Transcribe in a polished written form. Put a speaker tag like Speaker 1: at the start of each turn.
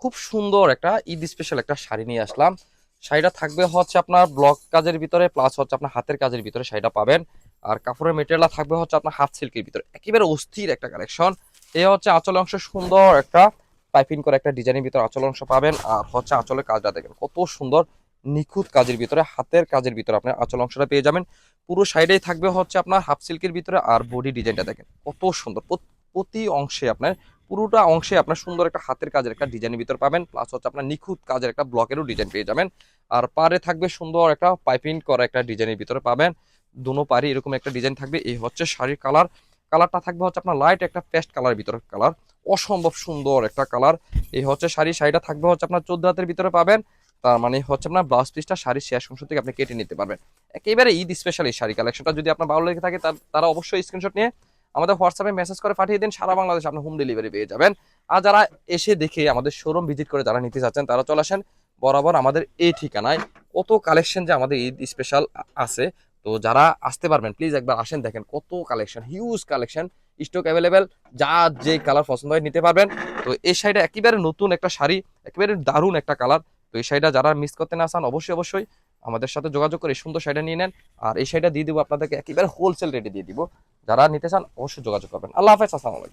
Speaker 1: খুব সুন্দর একটা ঈদ স্পেশাল একটা শাড়ি নিয়ে আসলাম। শাড়িটা থাকবে হচ্ছে আপনার ব্লক কাজের ভিতরে, প্লাস হচ্ছে আপনার হাতের কাজের ভিতরে শাড়িটা পাবেন। আর কাপড়ের মেটেরিয়াল থাকবে হচ্ছে আপনার হাফ সিল্কের ভিতরে, একেবারে অস্থির একটা কালেকশন। এই হচ্ছে আঁচলের অংশ, সুন্দর একটা পাইপিং করে একটা ডিজাইনের ভিতরে আঁচলের অংশ পাবেন। আর হচ্ছে আঁচলের কাজটা দেখেন কত সুন্দর, নিখুঁত কাজের ভিতরে, হাতের কাজের ভিতরে আপনার আঁচল অংশটা পেয়ে যাবেন। পুরো সাইডেই থাকবে হচ্ছে আপনার হাফ সিল্কের ভিতরে। আর বডি ডিজাইনটা দেখেন কত সুন্দর, প্রতি অংশে আপনার, পুরোটা অংশে আপনার সুন্দর একটা হাতের কাজের একটা ডিজাইনের ভিতর পাবেন, প্লাস হচ্ছে আপনার নিখুঁত কাজের একটা ব্লকেরও ডিজাইন পেয়ে যাবেন। আর পারে থাকবে সুন্দর একটা পাইপিং করা একটা ডিজাইনের ভিতরে পাবেন। দুনো পারে এরকম একটা ডিজাইন থাকবে। এই হচ্ছে শাড়ির কালার। কালারটা থাকবে হচ্ছে আপনার লাইট একটা পেস্ট কালারের ভিতরে কালার, অসম্ভব সুন্দর একটা কালার। এই হচ্ছে শাড়িটা থাকবে হচ্ছে আপনার 14 হাতের ভিতরে পাবেন। তার মানে হচ্ছে আপনার ব্লাউজ পিসটা শাড়ির শেষ অংশ থেকে আপনি কেটে নিতে পারবেন। একেবারে ঈদ স্পেশাল এই শাড়ি কালেকশনটা যদি আপনার ভালো লেগে থাকে তারা অবশ্যই স্ক্রিনশট নিয়ে আমাদের হোয়াটসঅ্যাপে মেসেজ করে পাঠিয়ে দিন, সারা বাংলাদেশে আপনি হোম ডেলিভারি পেয়ে যাবেন। আর যারা এসে দেখে আমাদের শোরুম ভিজিট করে যারা নিতে চাচ্ছেন তারা চলে আসেন বরাবর আমাদের এই ঠিকানায়। কত কালেকশন যে আমাদের ঈদ স্পেশাল আছে, তো যারা আসতে পারবেন প্লিজ একবার আসেন, দেখেন কত collection, huge collection, stock available, যা যে কালার পছন্দ হয় নিতে পারবেন। তো এই শাড়িটা একেবারে নতুন একটা শাড়ি, একেবারে দারুণ একটা কালার। তো এই শাড়িটা যারা মিস করতে না চান অবশ্যই অবশ্যই আমাদের সাথে যোগাযোগ করে এই সুন্দর শাড়িটা নিয়ে নেন। আর এই শাড়িটা দিয়ে দিব আপনাদেরকে একেবারে হোলসেল রেটে দিয়ে দিব। যারা নিতে চান অবশ্যই যোগাযোগ করবেন। আল্লাহ হাফেজ, আসসালামু আলাইকুম।